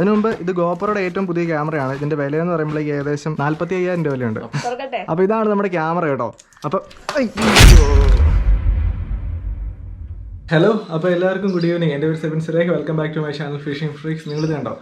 അതിന് മുമ്പ് ഇത് ഗോപ്രോയുടെ ഏറ്റവും പുതിയ ക്യാമറയാണ്. ഇതിന്റെ വില എന്ന് പറയുമ്പോഴേക്ക് ഏകദേശം 45,000 രൂപ വിലയുണ്ട്. അപ്പോൾ ഇതാണ് നമ്മുടെ ക്യാമറ കേട്ടോ. അപ്പോൾ ഹലോ, അപ്പോൾ എല്ലാവർക്കും ഗുഡ് ഈവനിങ്. എൻ്റെ പേര് Sebin Sirekh. Welcome back to my channel fishing freaks. നിങ്ങളിത് കണ്ടോ,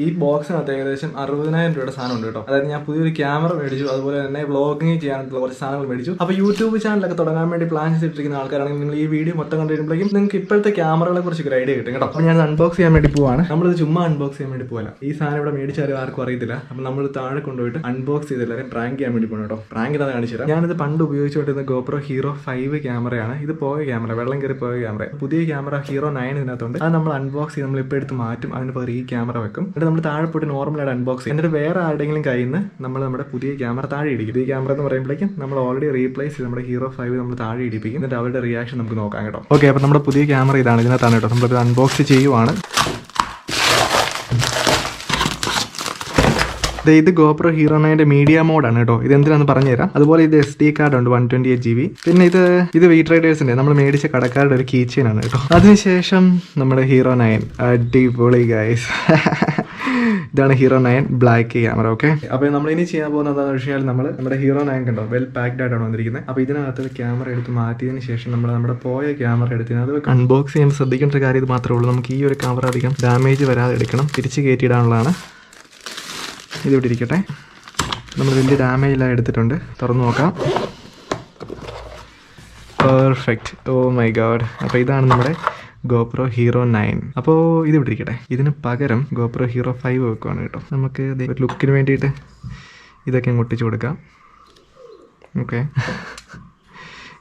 ഈ ബോക്സിനകത്ത് ഏകദേശം 60,000 രൂപയുടെ സാധനം ഉണ്ട് കേട്ടോ. അതായത് ഞാൻ പുതിയൊരു ക്യാമറ മേടിച്ചു, അതുപോലെ തന്നെ വ്ളോഗിങ് ചെയ്യാനുള്ള കുറച്ച് സാധനങ്ങൾ മേടിച്ചു. അപ്പോൾ യൂട്യൂബ് ചാനലൊക്കെ തുടങ്ങാൻ വേണ്ടി പ്ലാൻ ചെയ്തിട്ടിരിക്കുന്ന ആൾക്കാരാണെങ്കിൽ നിങ്ങൾ ഈ വീഡിയോ മൊത്തം കണ്ടുവരുമ്പോഴേക്കും നിങ്ങൾക്ക് ഇപ്പോഴത്തെ ക്യാമറകളെ കുറിച്ച് ഒരു ഐഡിയ കിട്ടും കേട്ടോ. അപ്പോൾ ഞാൻ അൺബോക്സ് ചെയ്യാൻ വേണ്ടി പോവാണ്. നമ്മളിത് ചുമ്മാ അൺബോക്സ് ചെയ്യാൻ വേണ്ടി പോകല. ഈ സാധനം ഇവിടെ മേടിച്ചാലും ആർക്കും അറിയത്തില്ല. അപ്പോൾ നമ്മൾ താഴെ കൊണ്ടുപോയിട്ട് അൺബോക്സ് ചെയ്തില്ല, പ്രാങ്ക് ചെയ്യാൻ വേണ്ടി പോകണം കേട്ടോ. പ്രാങ്ക് ഇതാണ് കാണിച്ചു തരാം. ഞാനിത് പണ്ട് ഉപയോഗിച്ചുകൊണ്ടിരുന്ന GoPro Hero 5 ക്യാമറയാണ്. ഇത് പോയ ക്യാമറ, വെള്ളം കയറി പോയ ക്യാമറ. പുതിയ ക്യാമറ Hero 9 ഇതിനകത്തുണ്ട്. അത് നമ്മൾ അൺബോക്സ് ചെയ്ത് നമ്മൾ ഇപ്പോൾ എടുത്ത് മാറ്റും. അതിന് പകരം ഈ ക്യാമറ വെക്കും. എന്നിട്ട് നമ്മൾ താഴെ പോയിട്ട് നോർമലായിട്ട് അൺബോക്സ് ചെയ്യും. എന്നിട്ട് വേറെ ആരുടെങ്കിലും കയ്യിൽ നിന്ന് നമ്മൾ നമ്മുടെ പുതിയ ക്യാമറ താഴെ ഇടിക്കും. ഈ ക്യാമറ എന്ന് പറയുമ്പോഴേക്കും നമ്മൾ ഓൾറെഡി റീപ്ലേസ് ചെയ്ത് നമ്മുടെ Hero 5 നമ്മൾ താഴെ ഇടിപ്പിക്കും. എന്നിട്ട് അവരുടെ റിയാക്ഷൻ നമുക്ക് നോക്കാം കേട്ടോ. ഓക്കെ, അപ്പോൾ നമ്മുടെ പുതിയ ക്യാമറ ഇതാണ്, ഇതിനകത്താണ് കേട്ടോ. നമ്മളിത് അൺബോക്സ് ചെയ്യുവാണ്. ഇത് GoPro Hero 9 മീഡിയ മോഡാണ് കേട്ടോ. ഇത് എന്തിനാന്ന് പറഞ്ഞുതരാം. അതുപോലെ ഇത് SD കാർഡ് ഉണ്ട് 128 GB. പിന്നെ ഇത് വീറ്റ് റൈഡേഴ്സിന്റെ നമ്മൾ മേടിച്ച കടക്കാരുടെ ഒരു കീ ചെയിൻ ആണ് കേട്ടോ. അതിനുശേഷം നമ്മുടെ Hero 9 അടിപൊളി ഗൈസ്. ഇതാണ് Hero 9 ബ്ലാക്ക് ക്യാമറ. ഓക്കെ, അപ്പോൾ നമ്മൾ ഇനി ചെയ്യാൻ പോകുന്നത് എന്താണെന്ന് വെച്ചാൽ നമ്മുടെ Hero 9 കണ്ടോ, വെൽ പാക്ഡ് ആയിട്ടാണ് വന്നിരിക്കുന്നത്. അപ്പോൾ ഇതിനകത്ത് ക്യാമറ എടുത്ത് മാറ്റിയതിന് ശേഷം നമ്മുടെ പോയ ക്യാമറ എടുത്ത് അത് അൺബോക്സ് ചെയ്യുമ്പോൾ ശ്രദ്ധിക്കേണ്ട ഒരു കാര്യം ഇത് മാത്രമേ ഉള്ളൂ. നമുക്ക് ഈ ഒരു ക്യാമറ അധികം ഡാമേജ് വരാതെ എടുക്കണം. തിരിച്ച് കയറ്റിയിടാനുള്ളതാണ്. ഇതിവിടെ ഇരിക്കട്ടെ. നമ്മൾ വലിയ ഡാമേജെല്ലാം എടുത്തിട്ടുണ്ട്. തുറന്നു നോക്കാം. പെർഫെക്റ്റ്. Oh my god. അപ്പോൾ ഇതാണ് നമ്മുടെ GoPro Hero 9. അപ്പോൾ ഇതിവിടെ ഇരിക്കട്ടെ. ഇതിന് പകരം GoPro Hero 5 വെക്കുവാണ് കേട്ടോ. നമുക്ക് ഒരു ലുക്കിന് വേണ്ടിയിട്ട് ഇതൊക്കെ ഒട്ടിച്ച് കൊടുക്കാം. ഓക്കെ,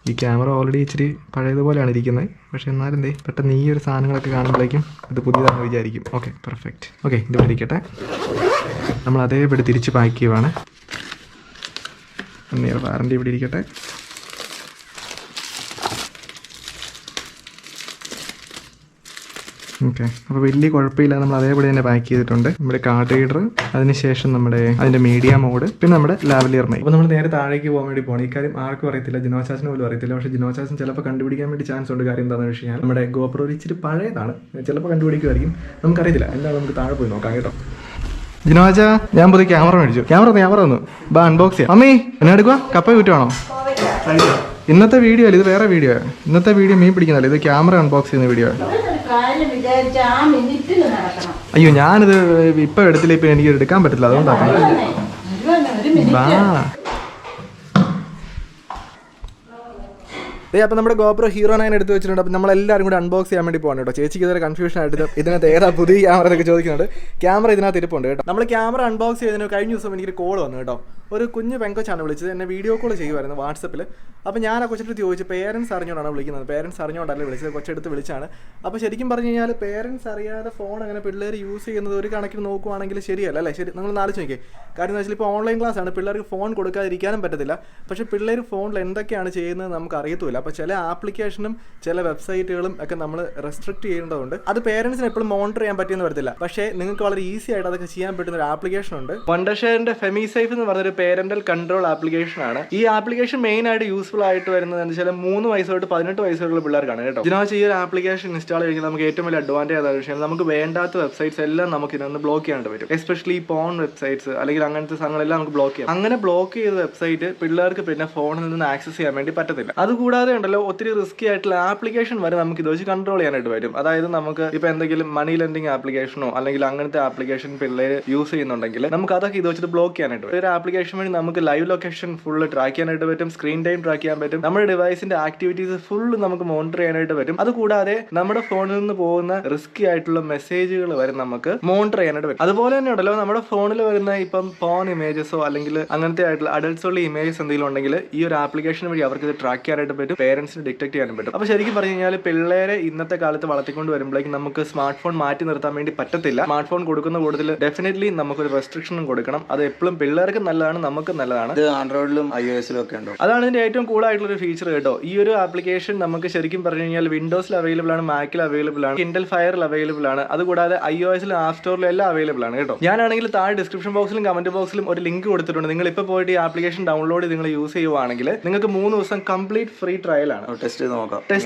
ഈ ക്യാമറ ഓൾറെഡി ഇച്ചിരി പഴയതുപോലെയാണ് ഇരിക്കുന്നത്. പക്ഷേ എന്നാലും പെട്ടെന്ന് ഈ ഒരു സാധനങ്ങളൊക്കെ കാണുമ്പോഴേക്കും ഇത് പുതിയതാണെന്ന് വിചാരിക്കും. Okay, perfect. ഓക്കെ, ഇതിവിടെ ഇരിക്കട്ടെ. നമ്മൾ അതേപടി തിരിച്ച് പാക്ക് ചെയ്യുവാണ്. വാറണ്ടി ഇവിടെ ഇരിക്കട്ടെ. ഓക്കെ, അപ്പോൾ വലിയ കുഴപ്പമില്ല. നമ്മൾ അതേപടി തന്നെ പാക്ക് ചെയ്തിട്ടുണ്ട്. നമ്മുടെ കാർഡ് റീഡർ, അതിനുശേഷം അതിൻ്റെ മീഡിയ മോഡ്, പിന്നെ നമ്മുടെ ലാവലിയർ മൈക്ക്. അപ്പോൾ നമ്മൾ നേരെ താഴേക്ക് പോകാൻ വേണ്ടി പോകണം. ഈ കാര്യം ആർക്കും അറിയത്തില്ല, ജിനോചാസിന് പോലും അറിയത്തില്ല. പക്ഷേ ജിനോചാസിന് ചിലപ്പോൾ കണ്ടുപിടിക്കാൻ വേണ്ടി ചാൻസ് ഉണ്ട്. കാര്യം എന്താണെന്ന് വെച്ച് കഴിഞ്ഞാൽ നമ്മുടെ GoPro ഇച്ചിരി പഴയതാണ്. ചിലപ്പോൾ കണ്ടുപിടിക്കുമായിരിക്കും, നമുക്കറിയത്തില്ല. എന്താണ്, നമുക്ക് താഴെ പോയി നോക്കാം കേട്ടോ. ജിനോജ, ഞാൻ പുതിയ ക്യാമറ മേടിച്ചു. ക്യാമറ ഒന്ന് ബാ അൺബോക്സ് ചെയ്യാം. അമ്മീ എന്നെ എടുക്കുക, കപ്പ കുറ്റുവാണോ? ഇന്നത്തെ വീഡിയോ അല്ല, ഇത് വേറെ വീഡിയോ. ഇന്നത്തെ വീഡിയോ മീൻ പിടിക്കുന്നതല്ല, ഇത് ക്യാമറ അൺബോക്സ് ചെയ്യുന്ന വീഡിയോ. അയ്യോ, ഞാനിത് ഇപ്പം എടുത്തില്ല. ഇപ്പം എനിക്ക് എടുക്കാൻ പറ്റില്ല, അതുകൊണ്ടാണ്. അപ്പോൾ നമ്മുടെ GoPro Hero 9 എടുത്ത് വെച്ചിട്ടുണ്ട്. അപ്പോൾ നമ്മളെല്ലാവരും കൂടി അൺബോക്സ് ചെയ്യാൻ വേണ്ടി പോകണം കേട്ടോ. ചേച്ചിക്ക് ഇതൊരു കൺഫ്യൂഷൻ ആയിട്ട് ഇതിനകത്ത് ഏതാ പുതിയ ക്യാമറ എന്നൊക്കെ ചോദിക്കുന്നുണ്ട്. ക്യാമറ ഇതിനകത്ത് ഇരിപ്പുണ്ട് കേട്ടോ. നമ്മൾ ക്യാമറ അൺബോക്സ് ചെയ്തതിന് കഴിഞ്ഞ ദിവസം എനിക്കൊരു കോൾ വന്നു കേട്ടോ. ഒരു കുഞ്ഞ് പെങ്കൊച്ചാണ് വിളിച്ചത്. എന്നെ വീഡിയോ കോൾ ചെയ്യുമായിരുന്നു വാട്സപ്പിൽ. അപ്പോൾ ഞാൻ ആ കൊച്ചിട്ട് ചോദിച്ചു, പേരൻസ് അറിഞ്ഞുകൊണ്ടാണ് വിളിക്കുന്നത്. പേരൻസ് അറിഞ്ഞുകൊണ്ടല്ലേ വിളിച്ചത്, കൊച്ചെടുത്ത് വിളിച്ചാണ്. അപ്പോൾ ശരിക്കും പറഞ്ഞു കഴിഞ്ഞാൽ പേരൻസ് അറിയാതെ ഫോൺ അങ്ങനെ പിള്ളേർ യൂസ് ചെയ്യുന്നത് ഒരു കണക്കിന് നോക്കുവാണെങ്കിൽ ശരിയല്ല അല്ലേ? ശരി, നിങ്ങൾ ആലോചിച്ച് നോക്കിയേ. കാര്യം എന്ന് വെച്ചാൽ ഇപ്പോൾ ഓൺലൈൻ ക്ലാസ് ആണ്, പിള്ളേർക്ക് ഫോൺ കൊടുക്കാതിരിക്കാനും പറ്റത്തില്ല. പക്ഷേ പിള്ളേർ ഫോണിൽ എന്തൊക്കെയാണ് ചെയ്യുന്നത് നമുക്ക് അറിയത്തുമില്ല. അപ്പോൾ ചില ആപ്ലിക്കേഷനും ചില വെബ്സൈറ്റുകളും ഒക്കെ നമ്മൾ റെസ്ട്രിക്ട് ചെയ്യേണ്ടതുണ്ട്. അത് പേരൻസിന് എപ്പോഴും മോണിറ്റർ ചെയ്യാൻ പറ്റിയെന്ന് വരത്തില്ല. പക്ഷേ നിങ്ങൾക്ക് വളരെ ഈസി ആയിട്ട് അതൊക്കെ ചെയ്യാൻ പറ്റുന്ന ഒരു ആപ്ലിക്കേഷൻ ഉണ്ട്. വണ്ടർഷെയറിന്റെ ഫെമിസേഫ് എന്ന് പറഞ്ഞൊരു പേരന്റൽ കൺട്രോൾ ആപ്ലിക്കേഷൻ ആണ്. ഈ ആപ്ലിക്കേഷൻ മെയിൻ ആയിട്ട് യൂസ്ഫുൾ ആയിട്ട് വരുന്നത് എന്ന് വെച്ചാൽ 3 വയസ്സ് തൊട്ട് 18 വയസ്സ് വരെയുള്ള പിള്ളേർക്കാണ് കേട്ടോ. ഇതിനകത്ത് ഈ ഒരു ആപ്ലിക്കേഷൻ ഇൻസ്റ്റാൾ ചെയ്യുന്നത് നമുക്ക് ഏറ്റവും വലിയ അഡ്വാൻറ്റേജ് ആണെന്ന് വെച്ചാൽ നമുക്ക് വേണ്ടാത്ത വെബ്സൈറ്റ്സ് എല്ലാം നമുക്ക് ഇതിനകത്ത് ബ്ലോക്ക് ചെയ്യാനായിട്ട് വരും. എസ്പെഷ്യലി പോൺ വെബ്സൈറ്റ്സ് അല്ലെങ്കിൽ അങ്ങനത്തെ സാധനങ്ങളെല്ലാം നമുക്ക് ബ്ലോക്ക് ചെയ്യാം. അങ്ങനെ ബ്ലോക്ക് ചെയ്ത വെബ്സൈറ്റ് പിള്ളേർക്ക് പിന്നെ ഫോണിൽ നിന്ന് ആക്സസ് ചെയ്യാൻ വേണ്ടി പറ്റത്തില്ല. അതുകൂടാതെ ഉണ്ടല്ലോ, ഒത്തിരി റിസ്കി ആയിട്ടുള്ള ആപ്ലിക്കേഷൻ വരെ നമുക്ക് ഇത് വെച്ച് കൺട്രോൾ ചെയ്യാനായിട്ട് വരും. അതായത് നമുക്ക് ഇപ്പൊ എന്തെങ്കിലും മണി ലെൻഡിങ് ആപ്ലിക്കേഷനോ അല്ലെങ്കിൽ അങ്ങനത്തെ ആപ്ലിക്കേഷൻ പിള്ളേർ യൂസ് ചെയ്യുന്നുണ്ടെങ്കിൽ നമുക്ക് അതൊക്കെ ഇത് വെച്ചിട്ട് ബ്ലോക്ക് ചെയ്യാനായിട്ട് വരും. ഒരു ആപ്ലിക്കേഷൻ വഴി നമുക്ക് ലൈവ് ലൊക്കേഷൻ ഫുള്ള് ട്രാക്ക് ചെയ്യാനായിട്ട് പറ്റും, സ്ക്രീൻ ടൈം ട്രാക്ക് ചെയ്യാൻ പറ്റും, നമ്മുടെ ഡിവൈസിന്റെ ആക്ടിവിറ്റീസ് ഫുള്ള് നമുക്ക് മോണിറ്റർ ചെയ്യാനായിട്ട് പറ്റും. അതുകൂടാതെ നമ്മുടെ ഫോണിൽ നിന്ന് പോകുന്ന റിസ്കി ആയിട്ടുള്ള മെസ്സേജുകൾ വരെ നമുക്ക് മോണിറ്റർ ചെയ്യാനായിട്ട് പറ്റും. അതുപോലെ തന്നെ ഉണ്ടല്ലോ, നമ്മുടെ ഫോണിൽ വരുന്ന ഇപ്പം പോൺ ഇമേജസോ അല്ലെങ്കിൽ അങ്ങനത്തെ ആയിട്ടുള്ള അഡൽട്സ് ഉള്ള ഇമേജസ് എന്തെങ്കിലും ഉണ്ടെങ്കിൽ ഈ ഒരു ആപ്ലിക്കേഷൻ വഴി അവർക്ക് ഇത് ട്രാക്ക് ചെയ്യാനായിട്ട് പറ്റും, പേരൻസിന് ഡിറ്റക്ട് ചെയ്യാനും പറ്റും. അപ്പോൾ ശരിക്കും പറഞ്ഞു കഴിഞ്ഞാൽ പിള്ളേരെ ഇന്നത്തെ കാലത്ത് വളർത്തിക്കൊണ്ട് വരുമ്പോഴേക്കും നമുക്ക് സ്മാർട്ട് ഫോൺ മാറ്റി നിർത്താൻ വേണ്ടി പറ്റത്തില്ല. സ്മാർട്ട് ഫോൺ കൊടുക്കുന്ന കൂടുതൽ ഡെഫിനറ്റ്ലി നമുക്കൊരു റെസ്ട്രിക്ഷനും കൊടുക്കണം. അത് എപ്പോഴും പിള്ളേർക്ക് നല്ലതാണ്, നമുക്ക് നല്ലതാണ്. ഇത് ആൻഡ്രോയിഡിലും iOS-ലും ഒക്കെ ഉണ്ട്. അതാണ് ഇതിന്റെ ഏറ്റവും കൂൾ ആയിട്ടുള്ള ഒരു ഫീച്ചർ കേട്ടോ. ഈ ഒരു ആപ്ലിക്കേഷൻ നമുക്ക് ശരിക്കും പറഞ്ഞു കഴിഞ്ഞാൽ വിൻഡോസിൽ അവൈലബിൾ ആണ്, മാക്കിൽ അവൈലബിൾ ആണ്, കിൻഡൽ ഫയറിൽ അവൈലബിൾ ആണ്. അതുകൂടാതെ iOS-ലും ആപ്പ് സ്റ്റോറിലും എല്ലാം അവൈലബിൾ ആണ് കേട്ടോ. ഞാനാണെങ്കിൽ താഴെ ഡിസ്ക്രിപ്ഷൻ ബോക്സിലും കമന്റ് ബോക്സിലും ഒരു ലിങ്ക് കൊടുത്തിട്ടുണ്ട്. നിങ്ങൾ ഇപ്പോൾ പോയിട്ട് ഈ ആപ്ലിക്കേഷൻ ഡൗൺലോഡ് ചെയ്ത് നിങ്ങൾ യൂസ് ചെയ്യുവാണെങ്കിൽ നിങ്ങൾക്ക് 3 ദിവസം കംപ്ലീറ്റ് ഫ്രീ ട്രയലാണ്. ടെസ്റ്റ്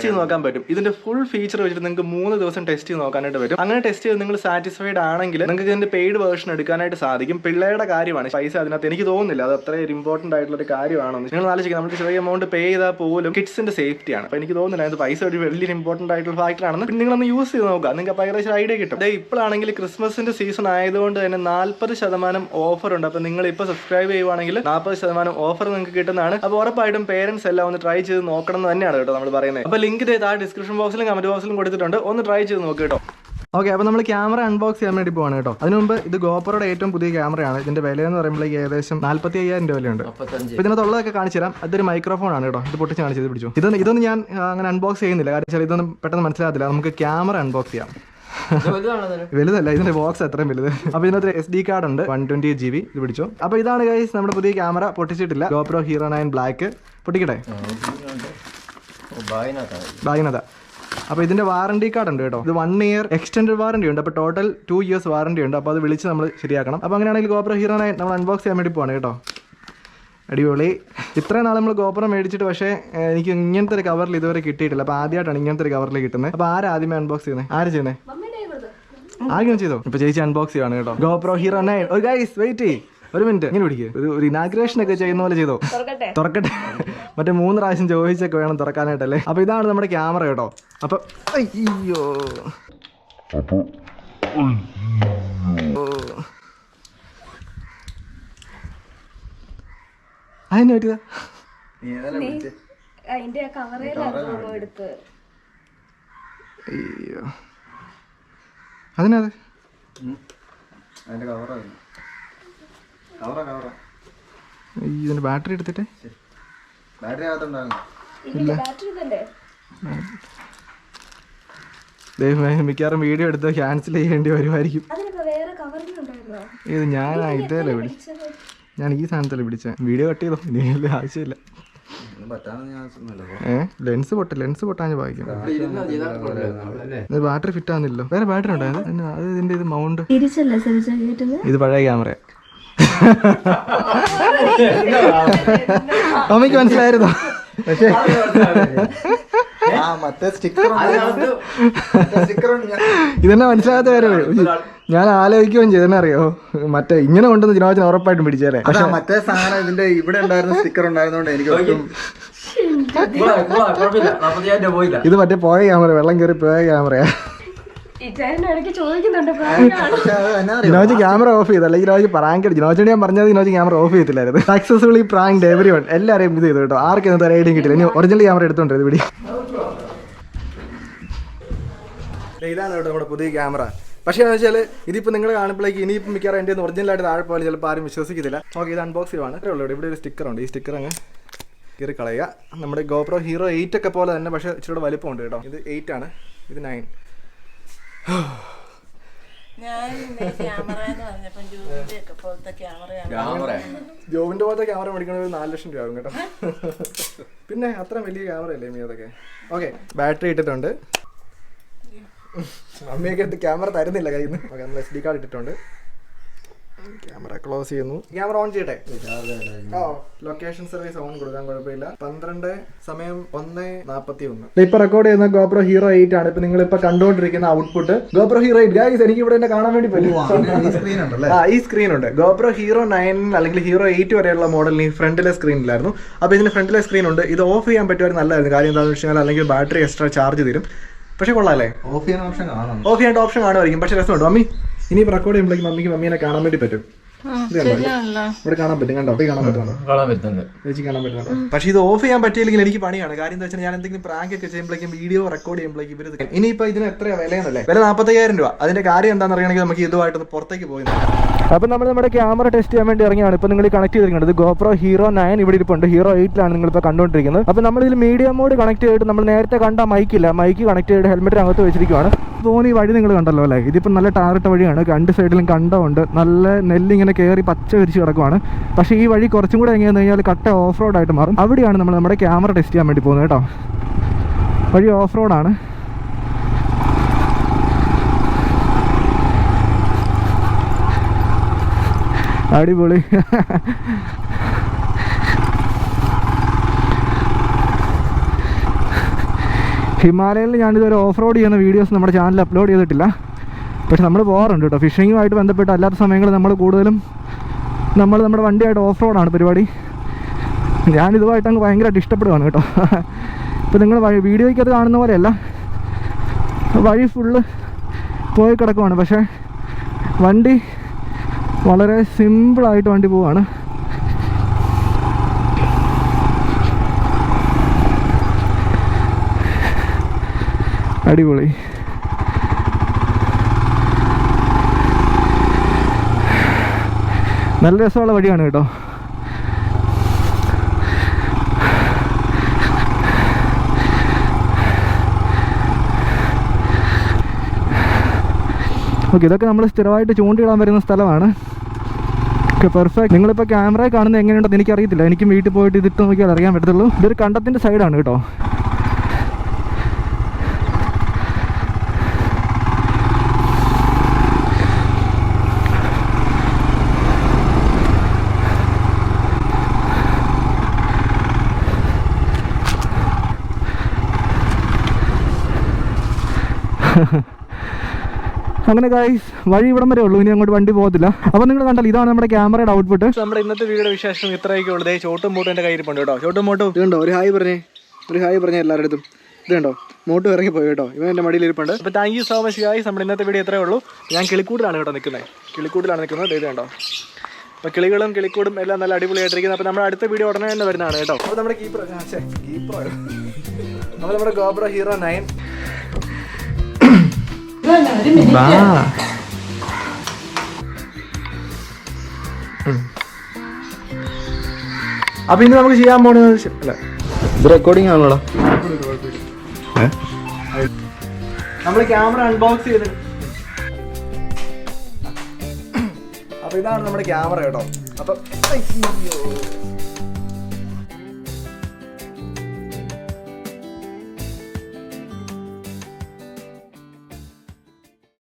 ചെയ്ത് നോക്കാൻ പറ്റും. ഇതിന്റെ ഫുൾ ഫീച്ചർ വെച്ചിട്ട് നിങ്ങൾക്ക് 3 ദിവസം ടെസ്റ്റ് ചെയ്ത് നോക്കാനായിട്ട് പറ്റും. അങ്ങനെ ടെസ്റ്റ് ചെയ്ത് നിങ്ങൾ സാറ്റിസ്ഫൈഡ് ആണെങ്കിൽ നിങ്ങൾക്ക് ഇതിന്റെ പെയ്ഡ് വേർഷൻ എടുക്കാനായിട്ട് സാധിക്കും. പിള്ളേരുടെ കാര്യമാണ്, പൈസ അതിനകത്ത് എനിക്ക് തോന്നുന്നില്ല അത് അത്ര ഇമ്പോർട്ടന്റ് ആയിട്ടുള്ള ഒരു കാര്യമാണെന്ന്. നിങ്ങൾ ആലോചിക്കുക, നമ്മൾ ചെറിയ എമൗണ്ട് പേ ചെയ്താൽ പോലും കിഡ്സിന്റെ സേഫ്റ്റിയാണ്. അപ്പോൾ എനിക്ക് തോന്നുന്നില്ല അത് പൈസ ഒരു വലിയൊരു ഇമ്പോർട്ടന്റ് ആയിട്ടുള്ള ഫാക്ടർ ആണെന്ന്. പിന്നെ നിങ്ങളൊന്ന് യൂസ് ചെയ്ത് നോക്കുക, നിങ്ങൾക്ക് അപ്പോൾ ഏകദേശം ഐഡിയ കിട്ടും. ഇപ്പോഴാണെങ്കിൽ ക്രിസ്മസിന്റെ സീസൺ ആയതുകൊണ്ട് തന്നെ 40% ഓഫർ ഉണ്ട്. അപ്പോൾ നിങ്ങൾ ഇപ്പോൾ സബ്സ്ക്രൈബ് ചെയ്യുവാണെങ്കിൽ 40% ഓഫർ നിങ്ങൾക്ക് കിട്ടുന്നതാണ്. അപ്പോൾ ഉറപ്പായിട്ടും പേരൻസ് എല്ലാം ഒന്ന് ട്രൈ ചെയ്ത് നോക്കണം എന്ന് തന്നെയാണ് കേട്ടോ നമ്മൾ പറയുന്നത്. അപ്പോൾ ലിങ്ക് താഴെ ഡിസ്ക്രിപ്ഷൻ ബോക്സിലും കമന്റ് ബോക്സിലും കൊടുത്തിട്ടുണ്ട്, ഒന്ന് ട്രൈ ചെയ്ത് നോക്കുക കേട്ടോ. ഓക്കെ, അപ്പോൾ നമ്മൾ ക്യാമറ അൺബോക്സ് ചെയ്യാൻ വേണ്ടി പോവാണ് കേട്ടോ. അതിന് മുമ്പ് ഇത് ഗോപ്രോയുടെ ഏറ്റവും പുതിയ ക്യാമറയാണ്. ഇതിന്റെ വില എന്ന് പറയുമ്പോഴേക്ക് ഏകദേശം 45,000 രൂപ വിലയുണ്ട്. അപ്പോൾ ഇതിനകത്തുള്ളതൊക്കെ കാണിച്ചു തരാം. അതൊരു മൈക്രോഫോൺ ആണ് കേട്ടോ. ഇത് പൊട്ടിച്ച് കാണിച്ചത് പിടിച്ചു. ഇതൊന്നും ഞാൻ അങ്ങനെ അൺബോക്സ് ചെയ്യുന്നില്ല, കാരണം വെച്ചാൽ ഇതൊന്നും പെട്ടെന്ന് മനസ്സിലാകത്തില്ല. നമുക്ക് ക്യാമറ അൺബോക്സ് ചെയ്യാം. വലുതല്ല, ഇതിന്റെ ബോക്സ് അത്രയും വലുത്. അപ്പോൾ ഇതിനകത്ത് SD കാർഡ് ഉണ്ട്, 120 GB. ഇത് പിടിച്ചോ. അപ്പോൾ ഇതാണ് ഗൈസ് നമ്മുടെ പുതിയ ക്യാമറ. പൊട്ടിച്ചിട്ടില്ല. GoPro Hero 9 black. പൊട്ടിക്കട്ടെ, ബാഗിനകത്താ. അപ്പോൾ ഇതിന്റെ വാറണ്ടി കാർഡ് ഉണ്ട് കേട്ടോ. ഇത് 1 ഇയർ എക്സ്റ്റൻഡ് വാറണ്ടി ഉണ്ട്. അപ്പോൾ ടോട്ടൽ 2 ഇയേഴ്സ് വാറണ്ടി ഉണ്ട്. അപ്പോൾ അത് വിളിച്ച് നമ്മൾ ശരിയാക്കണം. അപ്പോൾ അങ്ങനെയാണെങ്കിൽ GoPro Hero 9 നമ്മൾ അൺബോക്സ് ചെയ്യാൻ വേണ്ടി പോവാണ് കേട്ടോ. അടിപൊളി. ഇത്രയും നാൾ നമ്മൾ GoPro മേടിച്ചിട്ട് പക്ഷേ എനിക്ക് ഇങ്ങനത്തെ ഒരു കവറിൽ ഇതുവരെ കിട്ടിയിട്ടില്ല. അപ്പോൾ ആദ്യമായിട്ടാണ് ഇങ്ങനത്തെ ഒരു കവറിൽ കിട്ടുന്നത്. അപ്പോൾ ആദ്യമേ അൺബോക്സ് ചെയ്യുന്നത്? ആര് ചെയ്യുന്നത്? ആദ്യം ചെയ്തോ. ഇപ്പോൾ ചേച്ചി അൺബോക്സ് ചെയ്യുകയാണ് കേട്ടോ. GoPro Hero 9. ഒരു ഗൈസ് വെയിറ്റ് ചെയ്യ്, ഒരു മിനിറ്റ്. ഇങ്ങനെ പിടിക്കുക. ഒരു ഇനാഗ്രേഷൻ ഒക്കെ ചെയ്യുന്ന പോലെ ചെയ്തോ. തുറക്കട്ടെ. മറ്റേ 3 പ്രാവശ്യം ചോദിച്ചൊക്കെ വേണം തുറക്കാനായിട്ടല്ലേ. അപ്പോൾ ഇതാണ് നമ്മുടെ ക്യാമറ കേട്ടോ. അപ്പോൾ അയ്യോ, അതിനെ പറ്റിയതാ. അയ്യോ, അതിനത് ഇതിന്റെ ബാറ്ററി എടുത്തിട്ട് മിക്കവാറും വീഡിയോ എടുത്ത് ക്യാൻസൽ ചെയ്യേണ്ടി വരുമായിരിക്കും. ഇത് ഞാൻ ഇതേലെ പിടിച്ചത്, ഞാൻ ഈ സാധനത്തല്ലേ പിടിച്ചത്. വീഡിയോ കട്ട് ചെയ്തോ, ഇനി ആവശ്യമില്ല. ലെൻസ് പൊട്ടാൻ ഭാഗ്യം. ബാറ്ററി ഫിറ്റ് ആവുന്നില്ലല്ലോ. വേറെ ബാറ്ററി ഉണ്ടായത് അത് ഇതിന്റെ ഇത് മൗണ്ട്. ഇത് പഴയ ക്യാമറ. അമ്മയ്ക്ക് മനസ്സിലായിരുന്നോ? പക്ഷേ ഇതെന്നെ മനസ്സിലാകാത്ത കാര്യമേ. ഞാൻ ആലോചിക്കുകയും ചെയ്തെന്നെ അറിയോ, മറ്റേ ഇങ്ങനെ കൊണ്ടുവന്ന് ജിനോജിന് ഉറപ്പായിട്ടും പിടിച്ചേരെ. പക്ഷെ മറ്റേ സാധനം ഇതിന്റെ ഇവിടെ ഉണ്ടായിരുന്ന സ്റ്റിക്കർ ഉണ്ടായിരുന്നോണ്ട് എനിക്ക് ഇത് മറ്റേ പോയ ക്യാമറ, വെള്ളം കയറി പോയ ക്യാമറയാ. ജിനോജ് ക്യാമറ ഓഫ് ചെയ്തു, അല്ലെങ്കിൽ ജിനോജ് പ്രാങ്ക്. ജിനോജിനോട് ഞാൻ പറഞ്ഞത് ജിനോജ് ക്യാമറ ഓഫ് ചെയ്തില്ലായിരുന്നു. സക്സസ്ഫുള്ളി പ്രാങ്ക് എവരിവൺ, എല്ലാവരെയും ഇത് ചെയ്തു കേട്ടോ. ആർക്കും ഇന്നത്തെ ഐഡിയ കിട്ടില്ല. ഇനി ഒറിജിനൽ ക്യാമറ എടുത്തോണ്ട് ഇത് പിടി. ഇതാണ് കേട്ടോ നമ്മുടെ പുതിയ ക്യാമറ. പക്ഷേ എന്ന് വെച്ചാൽ ഇതിപ്പോൾ നിങ്ങൾ കാണുമ്പോഴേക്ക് ഇനിയിപ്പോൾ മിക്കവാറും എൻ്റെ ഒറിജിനലായിട്ട് താഴെ പോലെ ചിലപ്പോൾ ആരും വിശ്വസിക്കത്തില്ല. ഓക്കെ, ഇത് അൺബോക്സ് ചെയ്യുവാണ്. ഇത്രേ ഉള്ളൂ. ഇവിടെ ഒരു സ്റ്റിക്കറുണ്ട്. ഈ സ്റ്റിക്കർ അങ്ങ് കീറി കളയുക. നമ്മുടെ GoPro Hero 8 ഒക്കെ പോലെ തന്നെ, പക്ഷേ ഇച്ചിരി വലിപ്പമുണ്ട് കേട്ടോ. ഇത് 8 ആണ്, ഇത് 9. ജോബിന്റെ പോലത്തെ ക്യാമറ മേടിക്കണമെങ്കിൽ 4 ലക്ഷം രൂപ ആകും കേട്ടോ. പിന്നെ അത്ര വലിയ ക്യാമറ അല്ലേ മീ അതൊക്കെ. ഓക്കെ, ബാറ്ററി ഇട്ടിട്ടുണ്ട്. മമ്മിയൊക്കെ എടുത്ത് ക്യാമറ തരുന്നില്ല കയ്യിൽ നിന്ന്. ഓക്കെ, നമ്മൾ SD കാർഡ് ഇട്ടിട്ടുണ്ട്. ക്യാമറ ക്ലോസ് ചെയ്യുന്നു. ക്യാമറ ഓൺ ചെയ്യട്ടെ. ലൊക്കേഷൻ സർവീസ് ഓൺ കൊടുക്കാൻ കുഴപ്പമില്ല. 12 സമയം 1:41. ഇപ്പൊ റെക്കോർഡ് ചെയ്യുന്ന GoPro Hero 8 ആണ്. ഇപ്പൊ നിങ്ങൾ ഇപ്പൊ കണ്ടുകൊണ്ടിരിക്കുന്ന ഔട്ട്പുട്ട് GoPro Hero 8. ഗൈസ്, എനിക്ക് ഇവിടെ തന്നെ കാണാൻ വേണ്ടി പറ്റും. ഈ സ്ക്രീൻ ഉണ്ട്. GoPro Hero 9 അല്ലെങ്കിൽ Hero 8 വരെയുള്ള മോഡലിന് ഫ്രണ്ടിലെ സ്ക്രീനിലായിരുന്നു. അപ്പൊ ഇതിന് ഫ്രണ്ടിലെ സ്ക്രീൻ ഉണ്ട്. ഇത് ഓഫ് ചെയ്യാൻ പറ്റുമായിരുന്നു, നല്ലതായിരുന്നു. കാര്യം എന്താണെന്ന് വെച്ചാൽ അല്ലെങ്കിൽ ബാറ്ററി എക്സ്ട്രാ ചാർജ് തരും. പക്ഷെ കൊള്ളാല്ലേ, ഓഫ് ചെയ്യാൻ ഓപ്ഷൻ കാണുമായിരിക്കും. പക്ഷെ രസമുണ്ട്. മമ്മി ഇനി റെക്കോർഡ് ചെയ്യുമ്പോഴേക്കും മമ്മീനെ കാണാൻ വേണ്ടി പറ്റും. ഇവിടെ കാണാൻ പറ്റും, കണ്ടോ? കാണാൻ പറ്റുന്നുണ്ടോ? ചേച്ചി കാണാൻ പറ്റുന്നുണ്ടോ? പക്ഷെ ഇത് ഓഫ് ചെയ്യാൻ പറ്റിയില്ലെങ്കിൽ എനിക്ക് പണിയാണ്. കാര്യം എന്താ വെച്ചാൽ ഞാൻ എന്തെങ്കിലും പ്രാങ്ക് ഒക്കെ ചെയ്യുമ്പോഴേക്കും വീഡിയോ റെക്കോർഡ് ചെയ്യുമ്പോഴേക്കും ഇവർ ഇനിയിപ്പോൾ ഇതിന് എത്രയാണ് വിലയെന്നല്ലേ? വില 45,000 രൂപ. അതിന്റെ കാര്യം എന്താണെന്ന് അറിയണമെങ്കിൽ നമുക്ക് ഇതുമായിട്ടൊന്ന് പുറത്തേക്ക് പോയി. അപ്പോൾ നമ്മൾ നമ്മുടെ ക്യാമറ ടെസ്റ്റ് ചെയ്യാൻ വേണ്ടി ഇറങ്ങിയാണ്. ഇപ്പോൾ നിങ്ങൾ കണക്ട് ചെയ്തിരിക്കുന്നത് GoPro Hero 9 ഇവിടെ ഇരിപ്പുണ്ട്. Hero 8 നിങ്ങളിപ്പോൾ കണ്ടുകൊണ്ടിരിക്കുന്നത്. അപ്പോൾ നമ്മളിതിൽ മീഡിയം മോഡ് കണക്ട് ചെയ്തിട്ട് നമ്മൾ നേരത്തെ കണ്ട മൈക്ക് കണക്ട് ചെയ്ത് ഹെൽമെറ്റിനകത്ത് വെച്ചിരിക്കുകയാണ്. തോന്നി വഴി നിങ്ങൾ കണ്ടല്ലോ അല്ലേ? ഇതിപ്പോൾ നല്ല ടാറിട്ട വഴിയാണ്. 2 സൈഡിലും കണ്ടമുണ്ട്. നല്ല നെല്ലിങ്ങനെ കയറി പച്ച വിരിച്ച് കിടക്കുവാണ്. പക്ഷേ ഈ വഴി കുറച്ചും കൂടെ എങ്ങനെയാണെന്ന് കഴിഞ്ഞാൽ കട്ട ഓഫ് റോഡായിട്ട് മാറും. അവിടെയാണ് നമ്മൾ നമ്മുടെ ക്യാമറ ടെസ്റ്റ് ചെയ്യാൻ വേണ്ടി പോകുന്നത് കേട്ടോ. വഴി ഓഫ് റോഡാണ്. അടിപൊളി. ഹിമാലയയിൽ ഞാനിതൊരു ഓഫ് റോഡ് ചെയ്യുന്ന വീഡിയോസ് നമ്മുടെ ചാനലിൽ അപ്ലോഡ് ചെയ്തിട്ടില്ല. പക്ഷെ നമ്മൾ പോകാറുണ്ട് കേട്ടോ. ഫിഷിങ്ങുമായിട്ട് ബന്ധപ്പെട്ട് അല്ലാത്ത സമയങ്ങളിൽ നമ്മൾ കൂടുതലും നമ്മുടെ വണ്ടിയായിട്ട് ഓഫ് റോഡാണ് പരിപാടി. ഞാനിതുമായിട്ട് അങ്ങ് ഭയങ്കരമായിട്ട് ഇഷ്ടപ്പെടുകയാണ് കേട്ടോ. ഇപ്പോൾ നിങ്ങൾ വീഡിയോയ്ക്ക് അത് കാണുന്ന പോലെയല്ല, വഴി ഫുള്ള് പോയി കിടക്കുവാണ്. പക്ഷേ വണ്ടി വളരെ സിമ്പിളായിട്ട് വണ്ടി പോവാണ്. അടിപൊളി. നല്ല രസമുള്ള വഴിയാണ് കേട്ടോ. ഓക്കെ, ഇതൊക്കെ നമ്മൾ സ്ഥിരമായിട്ട് ചൂണ്ടിയിടാൻ വരുന്ന സ്ഥലമാണ്. Okay, perfect. നിങ്ങളിപ്പോൾ ക്യാമറയിൽ കാണുന്നത് എങ്ങനെയുണ്ടെന്ന് എനിക്കറിയത്തില്ല. എനിക്കും വീട്ടിൽ പോയിട്ട് ഇതിട്ട് നോക്കിയാൽ അറിയാൻ പറ്റത്തുള്ളൂ. ഇതൊരു കണ്ടത്തിൻ്റെ സൈഡാണ് കേട്ടോ. അങ്ങനെ ഗൈസ്, വഴി ഇവിടം വരെ ഉള്ളൂ, ഇനി അങ്ങോട്ട് വണ്ടി പോകത്തില്ല. അപ്പോൾ നിങ്ങൾ കണ്ടാൽ ഇതാണ് നമ്മുടെ ക്യാമറയുടെ ഔട്ട്പുട്ട്. നമ്മുടെ ഇന്നത്തെ വീഡിയോയുടെ വിശേഷം ഇത്രയൊക്കെ ഉള്ളത്. ചോട്ടും മോട്ടും എൻ്റെ കയ്യിൽ ഉണ്ട് കേട്ടോ. ചോട്ടും മോട്ടും ഇതുണ്ടോ, ഒരു ഹായ് പറഞ്ഞേ എല്ലാവരുടെ അടുത്തും. ഇത് കണ്ടോ, മോട്ടും ഇറങ്ങി പോയി കേട്ടോ. ഇവൻ എൻ്റെ മടിയിൽ ഇരിപ്പുണ്ട്. അപ്പോൾ thank you so much guys. നമ്മുടെ ഇന്നത്തെ വീഡിയോ ഇത്രയേ ഉള്ളൂ. ഞാൻ കിളിക്കൂട്ടിലാണ് കേട്ടോ നിൽക്കുന്നത്. ഇത് കണ്ടോ. അപ്പോൾ കിളികളും കിളിക്കൂടും എല്ലാം നല്ല അടിപൊളിയായിട്ടിരിക്കുന്നത്. അപ്പോൾ നമ്മുടെ അടുത്ത വീഡിയോ ഉടനെ തന്നെ വരുന്നതാണ് കേട്ടോ. അപ്പോൾ നമ്മുടെ നമ്മുടെ GoPro Hero 9 അപ്പൊ ഇന്ന് നമുക്ക് ചെയ്യാൻ പോണെന്ന് അല്ല, ഇത് റെക്കോർഡിംഗ് ആണല്ലോ. നമ്മൾ ക്യാമറ അൺബോക്സ് ചെയ്ത്, അപ്പൊ ഇതാണ് നമ്മുടെ ക്യാമറ കേട്ടോ. അപ്പൊ